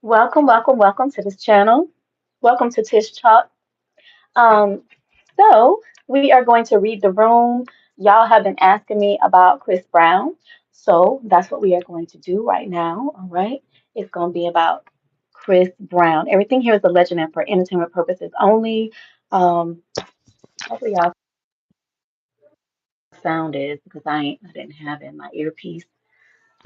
Welcome, welcome, welcome to this channel. Welcome to Tish Talk. Um, we are going to read the room. Y'all have been asking me about Chris Brown, so that's what we are going to do right now. All right, it's going to be about Chris Brown. Everything here is a legend and for entertainment purposes only. Hopefully y'all sound is because I didn't have in my earpiece.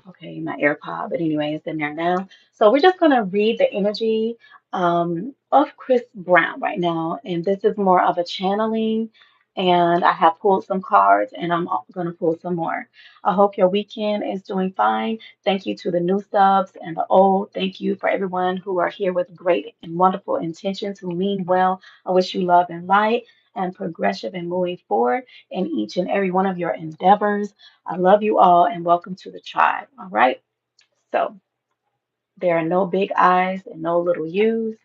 Okay, my AirPod, but anyway, it's in there now. So we're just gonna read the energy of Chris Brown right now, and this is more of a channeling. And I have pulled some cards, and I'm gonna pull some more. I hope your weekend is doing fine. Thank you to the new subs and the old. Thank you for everyone who are here with great and wonderful intentions who mean well. I wish you love and light and progressive and moving forward in each and every one of your endeavors. I love you all and welcome to the tribe. All right. So there are no big I's and no little U's.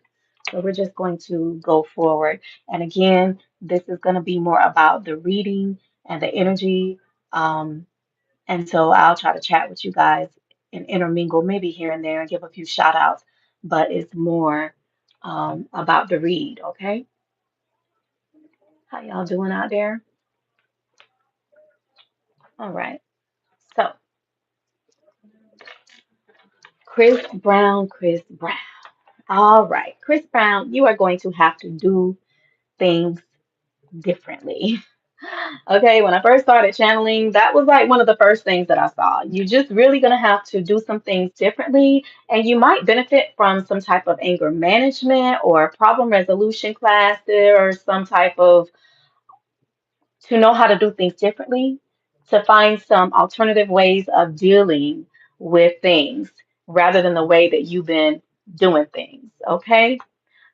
So we're just going to go forward. And again, this is going to be more about the reading and the energy. Um, and so I'll try to chat with you guys and intermingle maybe here and there and give a few shout outs, but it's more about the read. Okay. How y'all doing out there? All right. So Chris Brown, Chris Brown. All right, Chris Brown, you are going to have to do things differently. Okay, when I first started channeling, that was like one of the first things that I saw. You're just really going to have to do some things differently, and you might benefit from some type of anger management or problem resolution class or some type of to know how to do things differently, to find some alternative ways of dealing with things rather than the way that you've been doing things. Okay.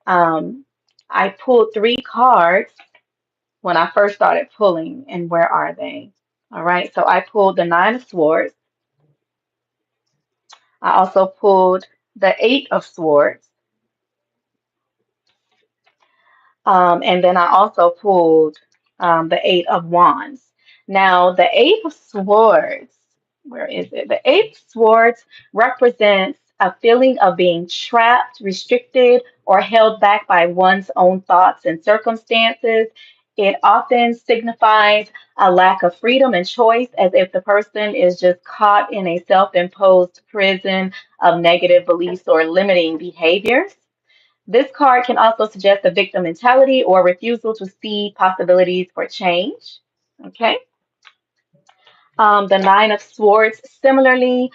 Um, I pulled three cards when I first started pulling, and where are they? All right, so I pulled the Nine of Swords. I also pulled the Eight of Swords, and then I also pulled the Eight of Wands. Now, the Eight of Swords, where is it? The Eight of Swords represents a feeling of being trapped, restricted, or held back by one's own thoughts and circumstances. It often signifies a lack of freedom and choice, as if the person is just caught in a self-imposed prison of negative beliefs or limiting behaviors. This card can also suggest a victim mentality or refusal to see possibilities for change. Okay. The Nine of Swords, similarly,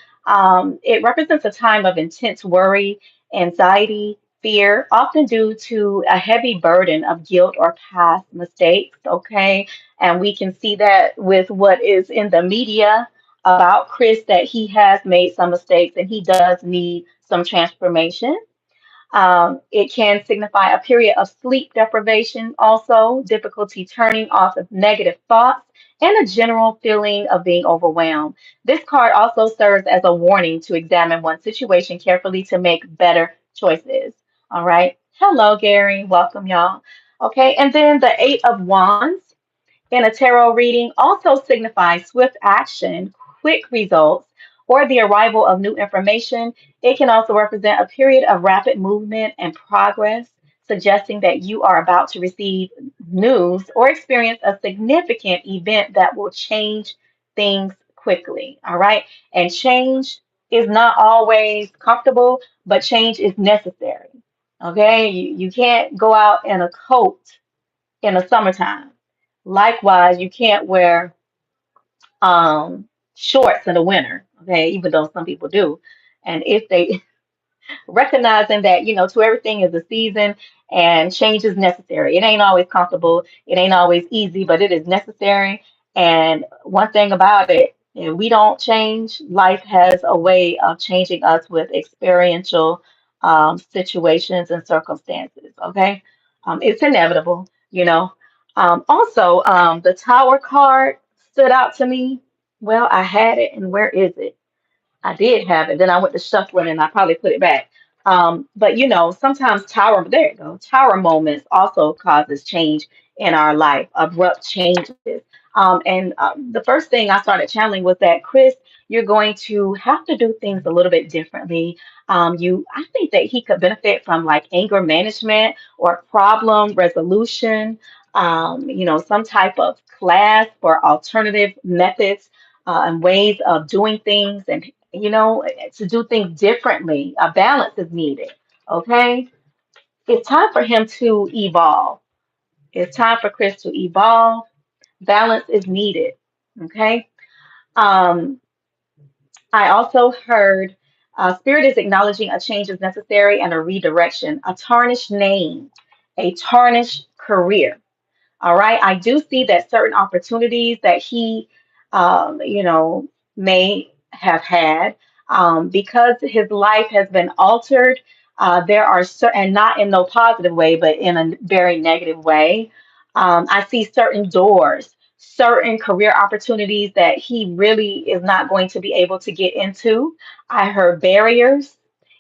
it represents a time of intense worry, anxiety, fear, often due to a heavy burden of guilt or past mistakes. Okay. And we can see that with what is in the media about Chris, that he has made some mistakes and he does need some transformation. It can signify a period of sleep deprivation, also difficulty turning off of negative thoughts, and a general feeling of being overwhelmed. This card also serves as a warning to examine one's situation carefully to make better choices. All right. Hello, Gary. Welcome, y'all. Okay. And then the Eight of Wands in a tarot reading also signifies swift action, quick results, or the arrival of new information. It can also represent a period of rapid movement and progress, suggesting that you are about to receive news or experience a significant event that will change things quickly. All right. And change is not always comfortable, but change is necessary. Okay. You can't go out in a coat in the summertime. Likewise, you can't wear shorts in the winter, okay, even though some people do. And if they recognizing that, to everything is a season and change is necessary. It ain't always comfortable, it ain't always easy, but it is necessary. And one thing about it, if we don't change, life has a way of changing us with experiential situations and circumstances. Okay. It's inevitable, you know. Also, the Tower card stood out to me. Well, I had it, and where is it? I did have it. Then I went to shuffling and I probably put it back. But sometimes tower, there you go. Tower moments also causes change in our life, abrupt changes. And the first thing I started channeling was that, Chris, you're going to have to do things a little bit differently. I think that he could benefit from like anger management or problem resolution, some type of class for alternative methods and ways of doing things, and to do things differently. A balance is needed. Okay, it's time for him to evolve. It's time for Chris to evolve. Balance is needed. Okay. Um, I also heard spirit is acknowledging a change is necessary and a redirection, a tarnished name, a tarnished career. All right. I do see that certain opportunities that he, you know, may have had, because his life has been altered. There are certain, and not in no positive way, but in a very negative way. I see certain doors, certain career opportunities that he really is not going to be able to get into. I heard barriers.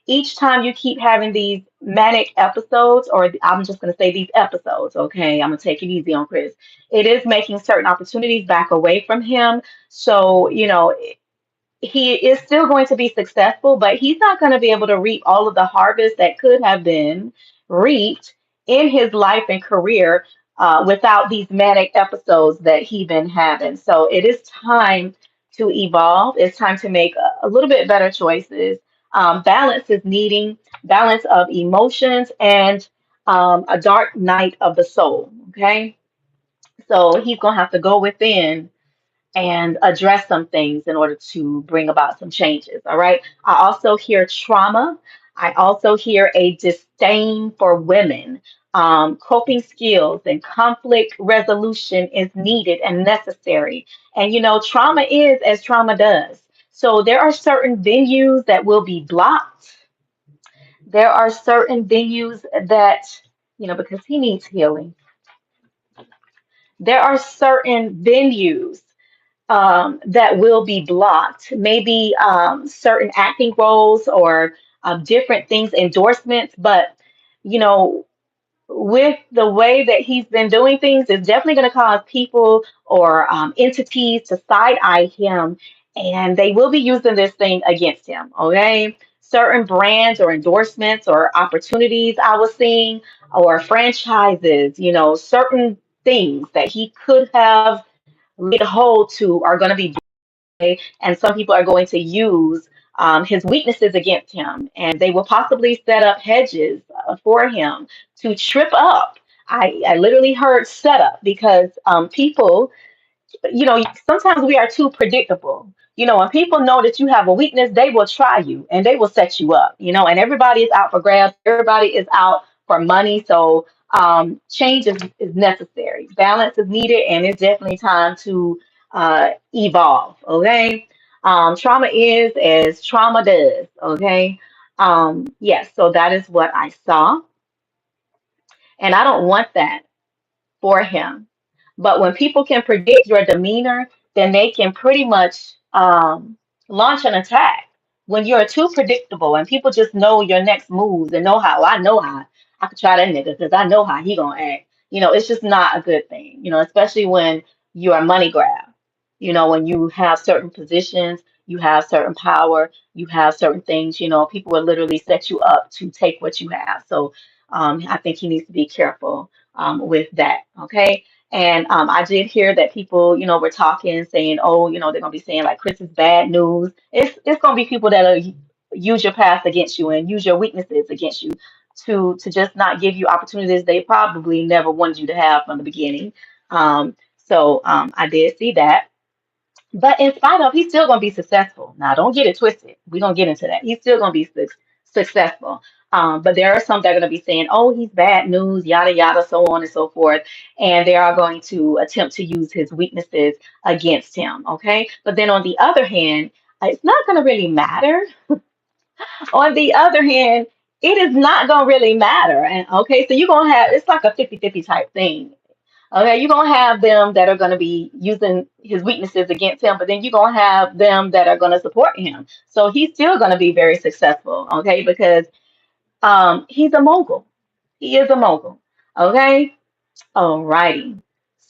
Each time you keep having these manic episodes, or I'm just going to say these episodes, okay? I'm going to take it easy on Chris. It is making certain opportunities back away from him. So, he is still going to be successful, but he's not going to be able to reap all of the harvest that could have been reaped in his life and career without these manic episodes that he's been having. So it is time to evolve. It's time to make a little bit better choices. Balance is needing balance of emotions and a dark night of the soul. Okay, so he's gonna have to go within and address some things in order to bring about some changes. All right. I also hear trauma. I also hear a disdain for women. Coping skills and conflict resolution is needed and necessary. And trauma is as trauma does. So there are certain venues that will be blocked. There are certain venues that, because he needs healing, there are certain venues that will be blocked. Maybe certain acting roles or different things, endorsements. But, you know, with the way that he's been doing things, it's definitely going to cause people or entities to side eye him, and they will be using this thing against him. Okay. Certain brands or endorsements or opportunities I was seeing, or franchises, certain things that he could have laid hold to are going to be, and some people are going to use his weaknesses against him, and they will possibly set up hedges for him to trip up. I literally heard set up because people, sometimes we are too predictable. When people know that you have a weakness, they will try you and they will set you up, and everybody is out for grabs. Everybody is out for money. So change is necessary. Balance is needed, and it's definitely time to evolve. Okay. Trauma is as trauma does. Okay. Yes. So that is what I saw. And I don't want that for him. But when people can predict your demeanor, then they can pretty much launch an attack. When you're too predictable and people just know your next moves and know how I could try that nigga because I know how he gonna act. It's just not a good thing. Especially when you're a money grab. When you have certain positions, you have certain power, you have certain things. People will literally set you up to take what you have. So I think he needs to be careful with that. Okay. And I did hear that people, were talking, saying, oh, they're gonna be saying like Chris is bad news. It's gonna be people that'll use your past against you and use your weaknesses against you to just not give you opportunities they probably never wanted you to have from the beginning. So I did see that. But in spite of, he's still going to be successful. Now, don't get it twisted. We don't get into that. He's still going to be successful. But there are some that are going to be saying, oh, he's bad news, yada, yada, so on and so forth. And they are going to attempt to use his weaknesses against him. Okay. But then on the other hand, it's not going to really matter. On the other hand, it is not going to really matter. And okay, so you're going to have, it's like a 50-50 type thing. Okay, you're gonna have them that are gonna be using his weaknesses against him, but then you're gonna have them that are gonna support him. So he's still gonna be very successful, okay, because he's a mogul. He is a mogul. Okay. Alrighty.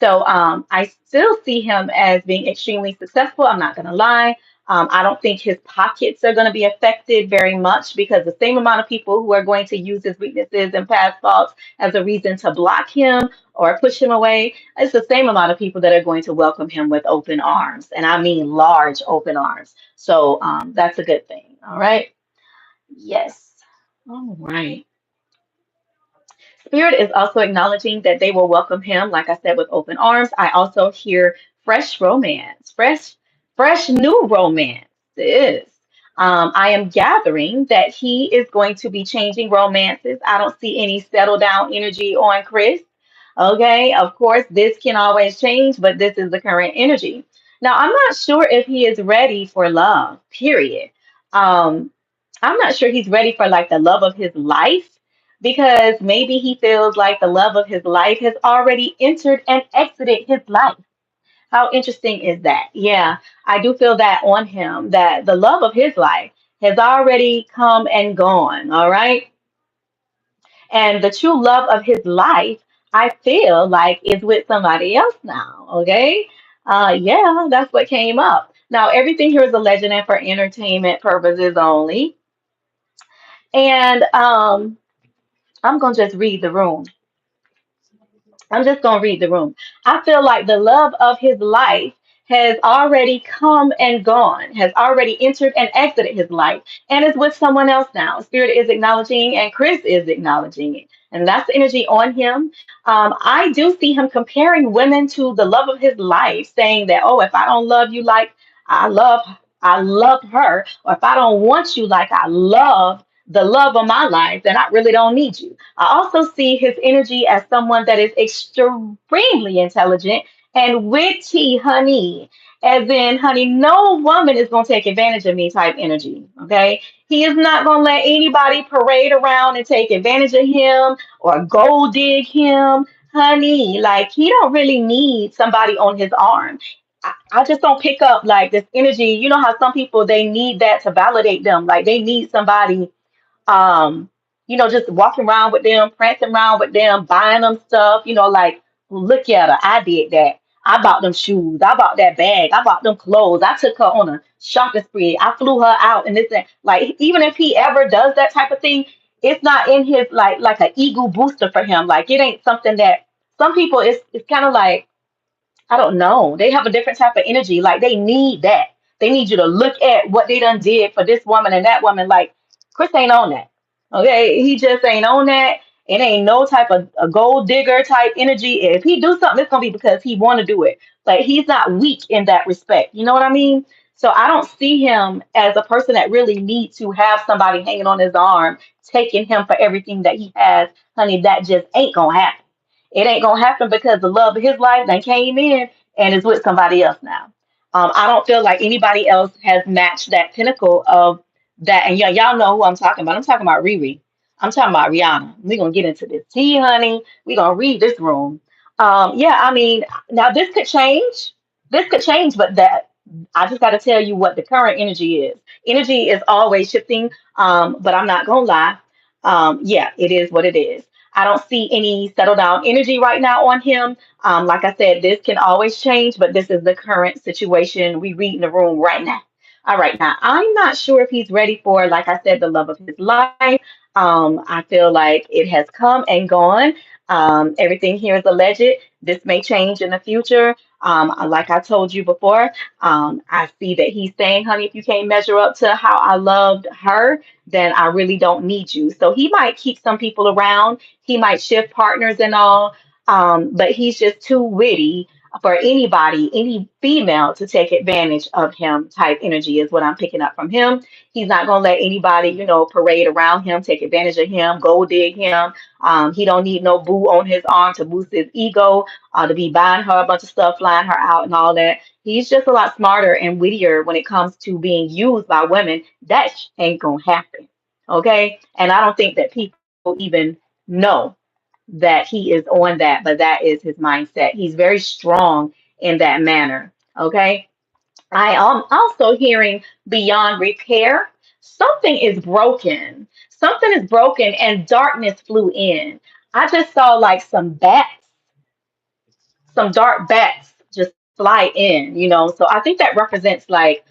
So I still see him as being extremely successful. I'm not going to lie. I don't think his pockets are going to be affected very much because the same amount of people who are going to use his weaknesses and past faults as a reason to block him or push him away, it's the same amount of people that are going to welcome him with open arms. And I mean large open arms. So that's a good thing. All right. Yes. All right. Spirit is also acknowledging that they will welcome him, like I said, with open arms. I also hear fresh romance, fresh new romance is. I am gathering that he is going to be changing romances. I don't see any settle down energy on Chris. Okay, of course, this can always change, but this is the current energy. Now, I'm not sure if he is ready for love, period. Um, I'm not sure he's ready for like the love of his life because maybe he feels like the love of his life has already entered and exited his life. How interesting is that? Yeah, I do feel that on him, that the love of his life has already come and gone. All right. And the true love of his life, I feel like, is with somebody else now. Okay. Yeah, that's what came up. Now, everything here is a legend and for entertainment purposes only. And I'm going to just read the room. I'm just going to read the room. I feel like the love of his life has already come and gone, has already entered and exited his life, and is with someone else now. Spirit is acknowledging, and Chris is acknowledging it. And that's the energy on him. I do see him comparing women to the love of his life, saying that, oh, if I don't love you like I love, I loved her, or if I don't want you like I love the love of my life, then I really don't need you. I also see his energy as someone that is extremely intelligent and witty, honey. As in, honey, no woman is going to take advantage of me type energy. Okay. He is not going to let anybody parade around and take advantage of him or gold dig him, honey. Like, he don't really need somebody on his arm. I just don't pick up like this energy. You know how some people they need that to validate them. Like they need somebody um, just walking around with them, prancing around with them, buying them stuff, like, look at her, I did that. I bought them shoes, I bought that bag, I bought them clothes, I took her on a shopping spree, I flew her out and this and like even if he ever does that type of thing, it's not in his like an ego booster for him. Like it ain't something that some people it's kind of like I don't know. They have a different type of energy. Like they need that. They need you to look at what they done did for this woman and that woman. Like Chris ain't on that. Okay, he just ain't on that. It ain't no type of a gold digger type energy. If he do something, it's gonna be because he want to do it. But he's not weak in that respect. You know what I mean? So I don't see him as a person that really needs to have somebody hanging on his arm, taking him for everything that he has. Honey, that just ain't gonna happen. It ain't gonna happen because the love of his life then came in and is with somebody else now. I don't feel like anybody else has matched that pinnacle of that. And y'all know who I'm talking about. I'm talking about Riri. I'm talking about Rihanna. We're gonna get into this tea, honey. We're gonna read this room. Yeah, I mean, now this could change. This could change, but that I just gotta tell you what the current energy is. Energy is always shifting, but I'm not gonna lie. Yeah, it is what it is. I don't see any settle down energy right now on him. Like I said, this can always change, but this is the current situation we read in the room right now. All right, now I'm not sure if he's ready for, like I said, the love of his life. I feel like it has come and gone. Everything here is alleged. This may change in the future. Like I told you before, I see that he's saying, honey, if you can't measure up to how I loved her, then I really don't need you. So he might keep some people around. He might shift partners and all, but he's just too witty for anybody, any female, to take advantage of him type energy is what I'm picking up from him. He's not gonna let anybody, parade around him, take advantage of him, gold dig him. He don't need no boo on his arm to boost his ego, to be buying her a bunch of stuff, flying her out and all that. He's just a lot smarter and wittier when it comes to being used by women. That ain't gonna happen. Okay. And I don't think that people even know that he is on that, but that is his mindset. He's very strong in that manner. Okay. I am also hearing beyond repair. Something is broken. Something is broken and darkness flew in. I just saw like some bats some dark bats just fly in, you know. So I think that represents like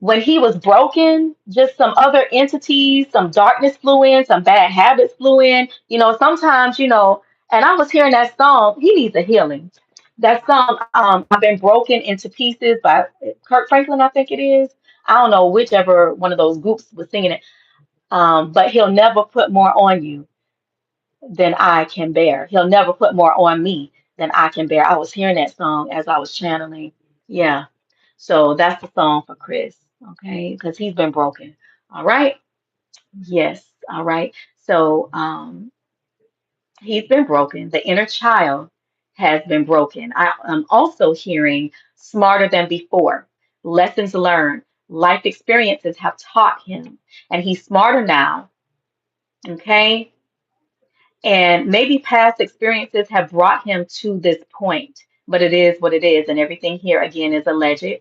when he was broken, just some other entities, some darkness flew in, some bad habits flew in. You know, sometimes, you know, and I was hearing that song, he needs a healing. That song, I've been broken into pieces by Kirk Franklin, I think it is. I don't know whichever one of those groups was singing it. But he'll never put more on you than I can bear. He'll never put more on me than I can bear. I was hearing that song as I was channeling. Yeah. So that's the song for Chris, okay? Because he's been broken. All right. Yes. All right. So he's been broken. The inner child has been broken. I'm also hearing smarter than before. Lessons learned. Life experiences have taught him, and he's smarter now. Okay. And maybe past experiences have brought him to this point, but it is what it is. And everything here again is alleged.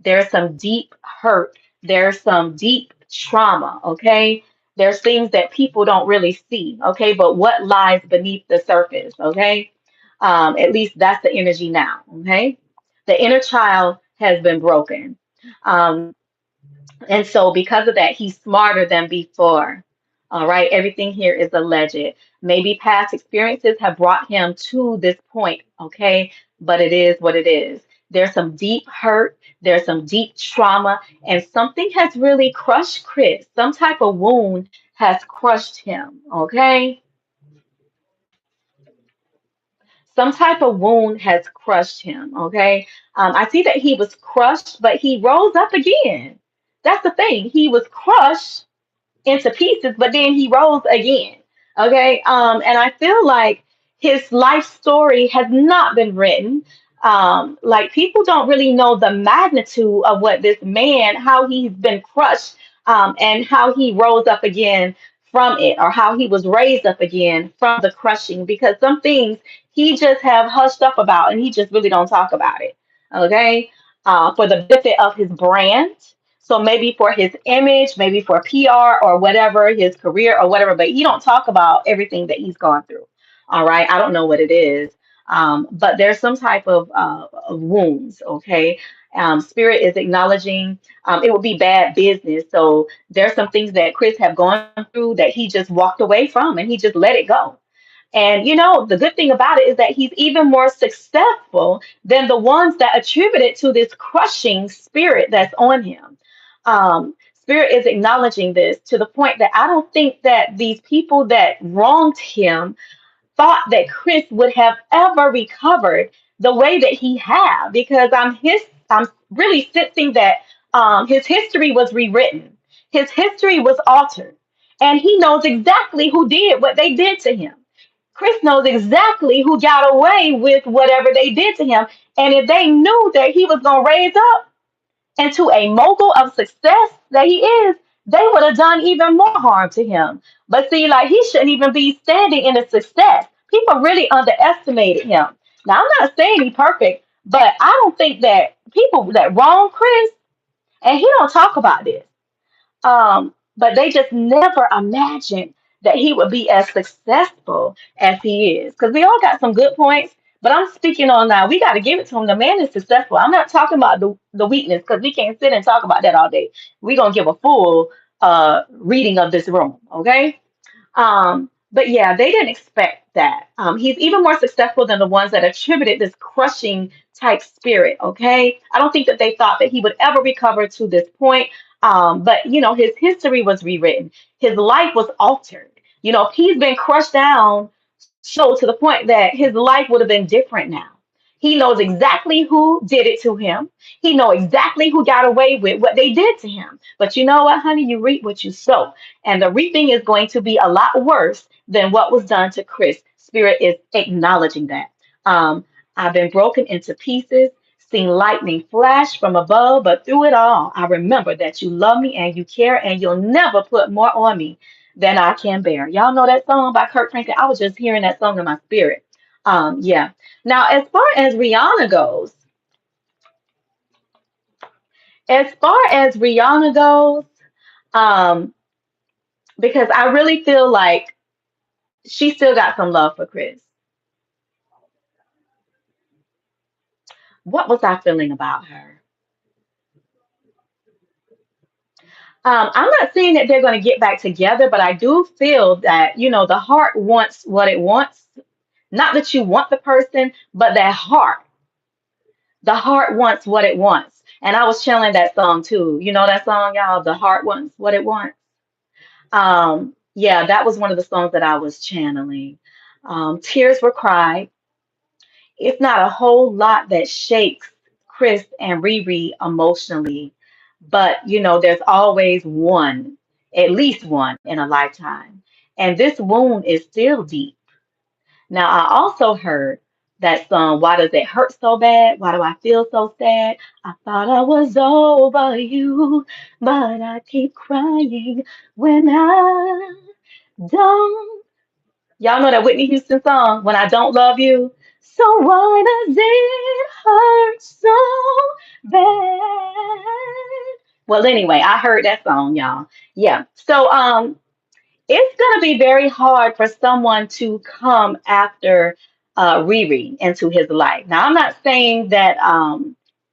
There's some deep hurt, there's some deep trauma, okay? There's things that people don't really see, okay? But what lies beneath the surface, okay? At least that's the energy now, okay? The inner child has been broken. Um, and so, because of that, he's smarter than before. All right, everything here is alleged. Maybe past experiences have brought him to this point, okay? But it is what it is. There's some deep hurt, there's some deep trauma, and something has really crushed Chris. Some type of wound has crushed him, okay? Some type of wound has crushed him, okay? I see that he was crushed, but he rose up again. That's the thing. He was crushed into pieces, but then he rose again. Okay. And I feel like his life story has not been written. Like people don't really know the magnitude of what this man, how he's been crushed, and how he rose up again from it, or how he was raised up again from the crushing, because some things he just have hushed up about and he just really don't talk about it. Okay. For the benefit of his brand, so maybe for his image, maybe for PR or whatever, his career or whatever, but he don't talk about everything that he's gone through. All right. I don't know what it is. But there's some type of wounds. Okay. Spirit is acknowledging it would be bad business. So there's some things that Chris have gone through that he just walked away from and he just let it go. And you know, the good thing about it is that he's even more successful than the ones that attributed to this crushing spirit that's on him. Spirit is acknowledging this to the point that I don't think that these people that wronged him thought that Chris would have ever recovered the way that he have, because I'm really sensing that his history was rewritten, his history was altered, and he knows exactly who did what they did to him. Chris knows exactly who got away with whatever they did to him. And if they knew that he was going to raise up into a mogul of success that he is, they would have done even more harm to him. But see, like he shouldn't even be standing in the success. People really underestimated him. Now, I'm not saying he's perfect, but I don't think that people that wrong Chris, and he don't talk about this, but they just never imagined that he would be as successful as he is. Because we all got some good points, but I'm speaking on now. We got to give it to him. The man is successful. I'm not talking about the weakness because we can't sit and talk about that all day. We're going to give a full reading of this room, okay? But yeah, they didn't expect that. He's even more successful than the ones that attributed this crushing type spirit. Okay, I don't think that they thought that he would ever recover to this point. But you know, his history was rewritten. His life was altered. You know, he's been crushed down so to the point that his life would have been different now. He knows exactly who did it to him. He know exactly who got away with what they did to him. But you know what, honey? You reap what you sow. And the reaping is going to be a lot worse than what was done to Chris. Spirit is acknowledging that. I've been broken into pieces, seen lightning flash from above, but through it all, I remember that you love me and you care, and you'll never put more on me than I can bear. Y'all know that song by Kirk Franklin? I was just hearing that song in my spirit. Yeah. Now, as far as Rihanna goes, um, because I really feel like she still got some love for Chris. What was I feeling about her? I'm not saying that they're going to get back together, but I do feel that, the heart wants what it wants. Not that you want the person, but that heart, the heart wants what it wants. And I was channeling that song too. You know that song, y'all? The heart wants what it wants. Yeah, that was one of the songs that I was channeling. Tears were cried. It's not a whole lot that shakes Chris and Riri emotionally, but there's always one, at least one in a lifetime. And this wound is still deep. Now, I also heard that song, Why Does It Hurt So Bad? Why Do I Feel So Sad? I thought I was over you, but I keep crying when I don't. Y'all know that Whitney Houston song, When I Don't Love You? So why does it hurt so bad? Well, anyway, I heard that song, y'all. Yeah. So it's gonna be very hard for someone to come after Riri into his life. Now, I'm not saying that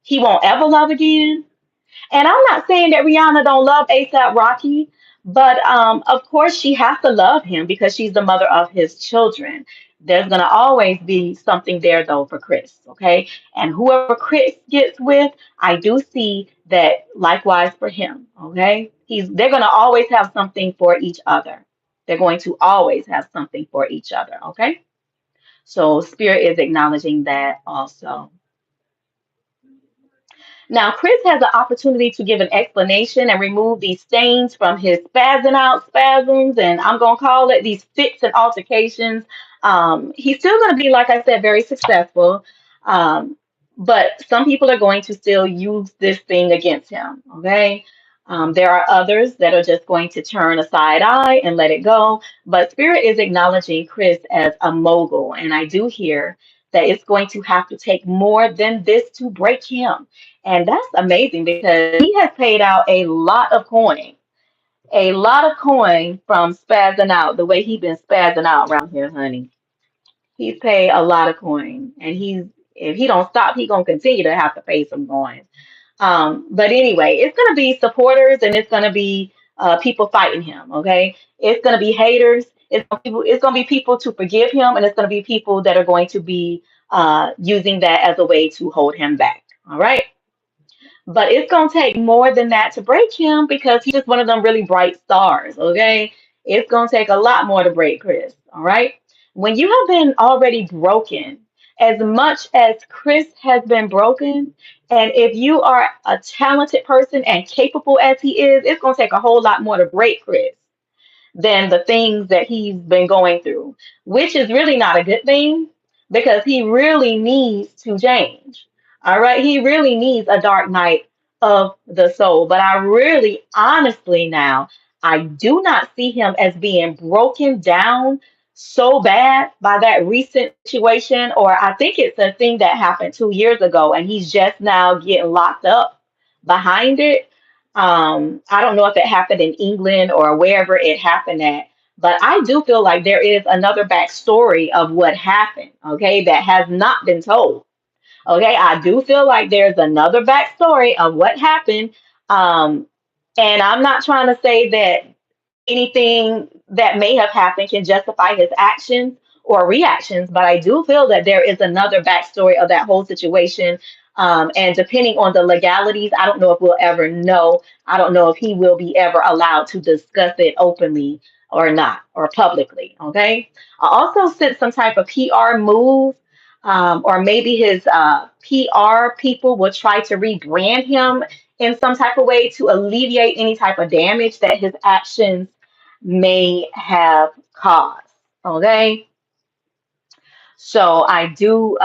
he won't ever love again. And I'm not saying that Rihanna don't love ASAP Rocky, but of course she has to love him because she's the mother of his children. There's gonna always be something there though for Chris, okay? And whoever Chris gets with, I do see that likewise for him, okay? They're gonna always have something for each other. They're going to always have something for each other, okay? So Spirit is acknowledging that also. Now, Chris has an opportunity to give an explanation and remove these stains from his spazzing out spasms, and I'm going to call it these fits and altercations. He's still going to be, like I said, very successful, um, but some people are going to still use this thing against him, okay? There are others that are just going to turn a side eye and let it go, but Spirit is acknowledging Chris as a mogul, and I do hear that it's going to have to take more than this to break him. And that's amazing because he has paid out a lot of coin from spazzing out the way he's been spazzing out around here, honey. He's paid a lot of coin, and if he don't stop, he gonna continue to have to pay some coins. But anyway, it's gonna be supporters and it's gonna be people fighting him. Okay, it's gonna be haters. It's gonna be people to forgive him, and it's gonna be people that are going to be using that as a way to hold him back. All right. But it's gonna take more than that to break him because he's just one of them really bright stars, okay? It's gonna take a lot more to break Chris, all right? When you have been already broken, as much as Chris has been broken, and if you are a talented person and capable as he is, it's gonna take a whole lot more to break Chris than the things that he's been going through, which is really not a good thing because he really needs to change. All right, he really needs a dark night of the soul. But I really, honestly, now, I do not see him as being broken down so bad by that recent situation, or I think it's a thing that happened 2 years ago and he's just now getting locked up behind it. I don't know if it happened in England or wherever it happened at, but I do feel like there is another backstory of what happened, okay, that has not been told. Okay, I do feel like there's another backstory of what happened. Um, and I'm not trying to say that anything that may have happened can justify his actions or reactions, but I do feel that there is another backstory of that whole situation. And depending on the legalities, I don't know if we'll ever know. I don't know if he will be ever allowed to discuss it openly or not, or publicly. Okay. I also sense some type of PR move, or maybe his PR people will try to rebrand him in some type of way to alleviate any type of damage that his actions may have caused. Okay, so I do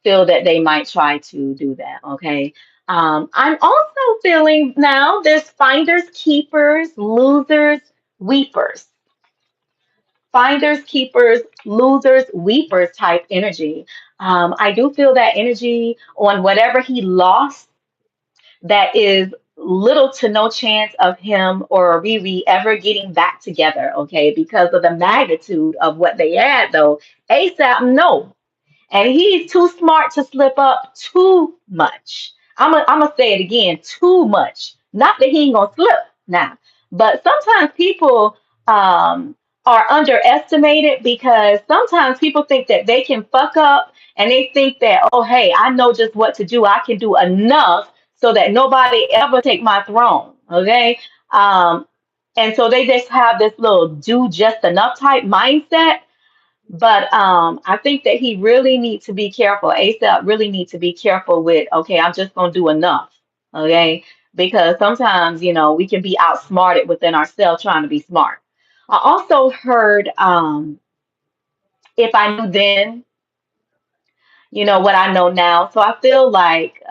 feel that they might try to do that. Okay, I'm also feeling now there's finders, keepers, losers, weepers. Finders, keepers, losers, weepers type energy. I do feel that energy on whatever he lost, that is little to no chance of him or Riri ever getting back together, okay, because of the magnitude of what they had, though. ASAP, no. And he's too smart to slip up too much. I'm gonna say it again, too much. Not that he ain't gonna slip now, but sometimes people um, are underestimated because sometimes people think that they can fuck up and they think that, oh, hey, I know just what to do. I can do enough so that nobody ever take my throne. Okay. Um, and so they just have this little do just enough type mindset, but I think that he really needs to be careful. ASAP really needs to be careful with, okay, I'm just gonna do enough. Okay. Because sometimes, we can be outsmarted within ourselves trying to be smart. I also heard if I knew then, what I know now. So I feel like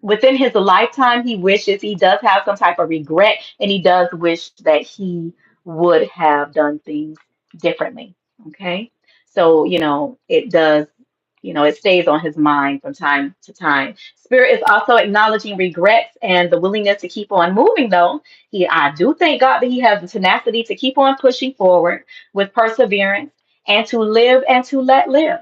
within his lifetime, he wishes he does have some type of regret, and he does wish that he would have done things differently. Okay. So, it does, it stays on his mind from time to time. Spirit is also acknowledging regrets and the willingness to keep on moving, though. I do thank God that he has the tenacity to keep on pushing forward with perseverance and to live and to let live.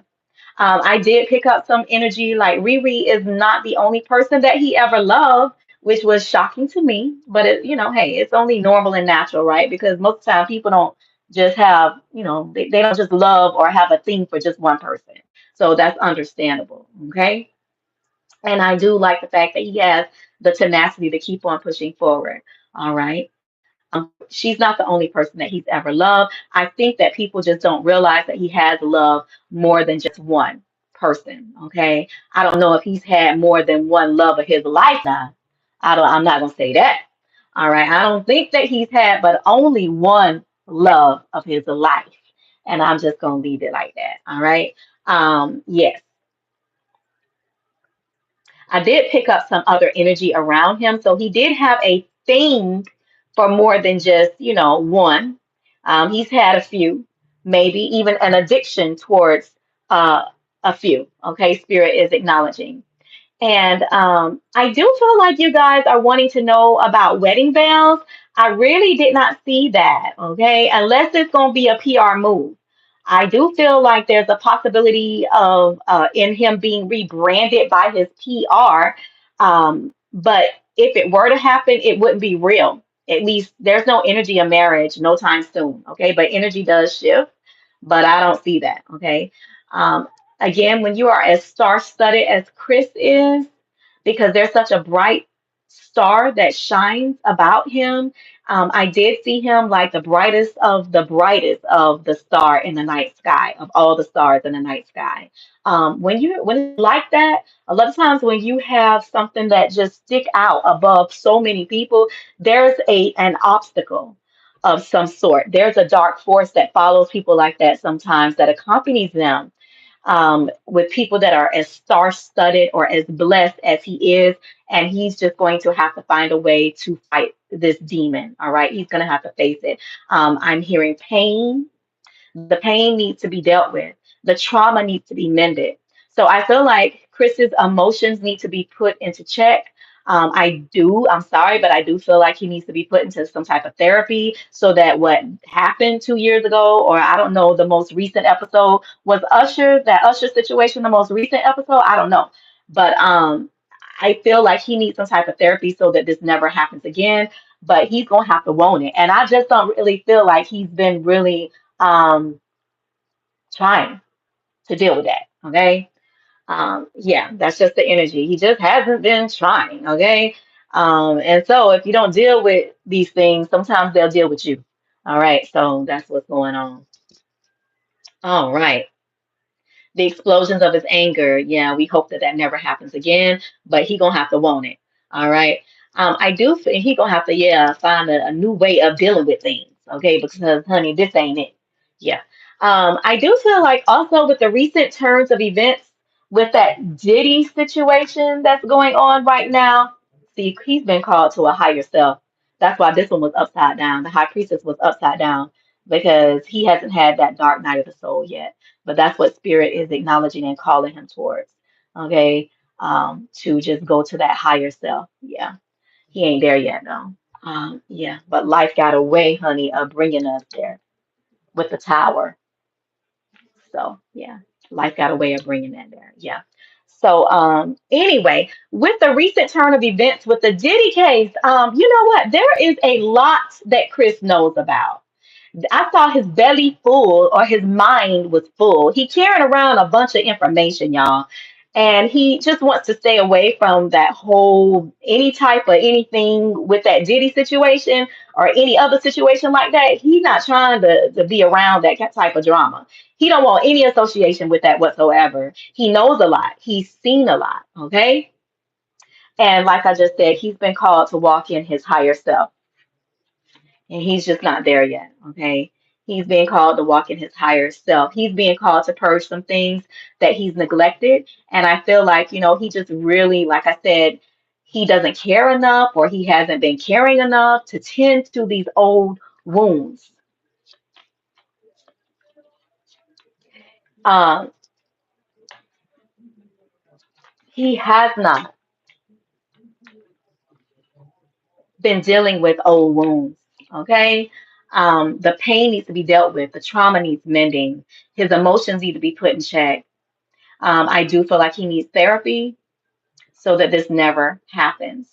I did pick up some energy. Like Riri is not the only person that he ever loved, which was shocking to me. But hey, it's only normal and natural, right? Because most of the time people don't just have, they don't just love or have a thing for just one person. So that's understandable. Okay. And I do like the fact that he has the tenacity to keep on pushing forward. All right. She's not the only person that he's ever loved. I think that people just don't realize that he has loved more than just one person. Okay. I don't know if he's had more than one love of his lifetime. I'm not gonna say that. All right. I don't think that he's had but only one love of his life. And I'm just gonna leave it like that. All right. Yes. I did pick up some other energy around him. So he did have a thing for more than just, one. He's had a few, maybe even an addiction towards uh, a few. Okay, Spirit is acknowledging. And I do feel like you guys are wanting to know about wedding bells. I really did not see that, okay? Unless it's going to be a PR move. I do feel like there's a possibility of in him being rebranded by his PR. But if it were to happen, it wouldn't be real. At least there's no energy of marriage no time soon, okay? But energy does shift, but I don't see that, okay? Um, Again, when you are as star-studded as Chris is, because there's such a bright star that shines about him. I did see him like the brightest of the star in the night sky, of all the stars in the night sky. When it's like that, a lot of times when you have something that just stick out above so many people, there's an obstacle of some sort. There's a dark force that follows people like that sometimes that accompanies them with people that are as star-studded or as blessed as he is, and he's just going to have to find a way to fight this demon. All right, he's going to have to face it. I'm hearing pain. The pain needs to be dealt with. The trauma needs to be mended. So I feel like Chris's emotions need to be put into check. I'm sorry, but I do feel like he needs to be put into some type of therapy so that what happened 2 years ago, or I don't know, the most recent episode was that Usher situation, the most recent episode. I don't know. But I feel like he needs some type of therapy so that this never happens again. But he's gonna have to want it. And I just don't really feel like he's been really trying to deal with that. Okay. Yeah, that's just the energy. He just hasn't been trying. Okay. And so if you don't deal with these things, sometimes they'll deal with you. All right. So that's what's going on. All right. The explosions of his anger. Yeah, we hope that that never happens again, but he gonna have to want it. All right. I do think he gonna have to, yeah, find a new way of dealing with things. Okay, because honey, this ain't it. Yeah. I do feel like also with the recent turns of events with that Diddy situation that's going on right now. See, he's been called to a higher self. That's why this one was upside down. The high priestess was upside down because he hasn't had that dark night of the soul yet, but that's what spirit is acknowledging and calling him towards. Okay. To just go to that higher self. Yeah. He ain't there yet, though. Yeah. But life got a way, honey, of bringing us there with the tower. So, yeah. Life got a way of bringing that there. Yeah. So, anyway, with the recent turn of events with the Diddy case, you know what? There is a lot that Chris knows about. I saw his belly full or his mind was full. He carrying around a bunch of information, y'all. And he just wants to stay away from that whole any type of anything with that Diddy situation or any other situation like that. He's not trying to be around that type of drama. He don't want any association with that whatsoever. He knows a lot. He's seen a lot. Okay. And like I just said, he's been called to walk in his higher self and he's just not there yet. Okay. He's being called to walk in his higher self. He's being called to purge some things that he's neglected. And I feel like, he just really, like I said, he doesn't care enough or he hasn't been caring enough to tend to these old wounds. Um, he has not been dealing with old wounds. Okay. The pain needs to be dealt with. The trauma needs mending. His emotions need to be put in check. I do feel like he needs therapy so that this never happens.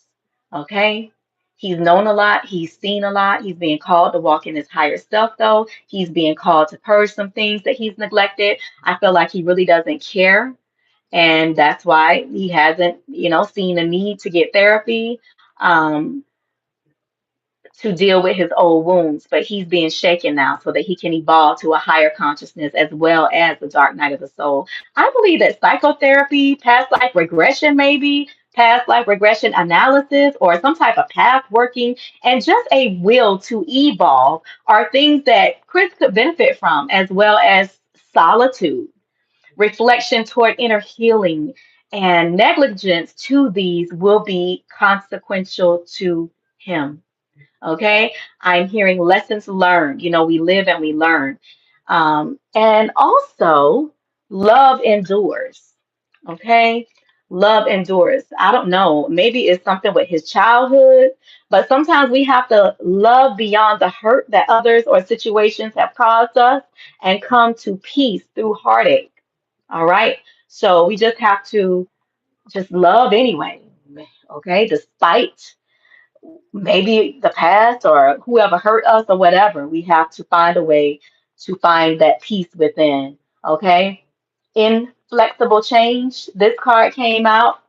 Okay? He's known a lot, he's seen a lot, he's being called to walk in his higher self, though. He's being called to purge some things that he's neglected. I feel like he really doesn't care. And that's why he hasn't, seen the need to get therapy. Um, to deal with his old wounds, but he's being shaken now so that he can evolve to a higher consciousness as well as the dark night of the soul. I believe that psychotherapy, past life regression, maybe past life regression analysis, or some type of path working, and just a will to evolve are things that Chris could benefit from, as well as solitude, reflection toward inner healing, and negligence to these will be consequential to him. Okay. I'm hearing lessons learned. We live and we learn. And also, love endures. Okay. Love endures. I don't know. Maybe it's something with his childhood, but sometimes we have to love beyond the hurt that others or situations have caused us and come to peace through heartache. All right. So we just have to just love anyway. Okay. Despite maybe the past or whoever hurt us or whatever, we have to find a way to find that peace within. Okay. Inflexible change. This card came out.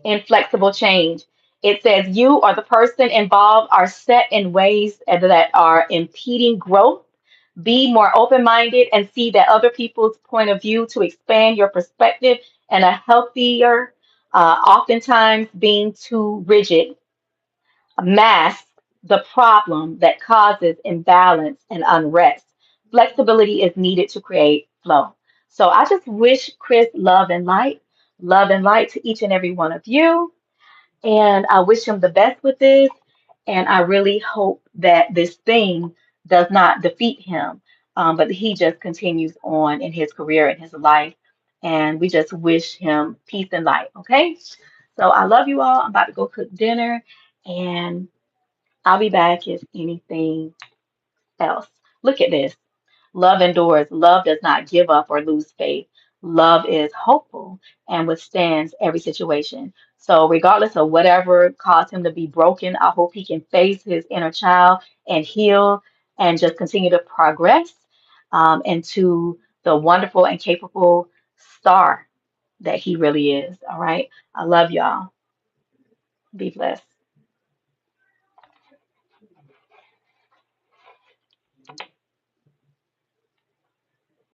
Inflexible change. It says you or the person involved are set in ways that are impeding growth. Be more open minded and see that other people's point of view to expand your perspective and a healthier, oftentimes being too rigid mask the problem that causes imbalance and unrest. Flexibility is needed to create flow. So I just wish Chris love and light to each and every one of you. And I wish him the best with this. And I really hope that this thing does not defeat him, but he just continues on in his career and his life. And we just wish him peace and light. Okay. So I love you all. I'm about to go cook dinner. And I'll be back if anything else. Look at this. Love endures. Love does not give up or lose faith. Love is hopeful and withstands every situation. So, regardless of whatever caused him to be broken, I hope he can face his inner child and heal and just continue to progress into the wonderful and capable star that he really is. All right. I love y'all. Be blessed.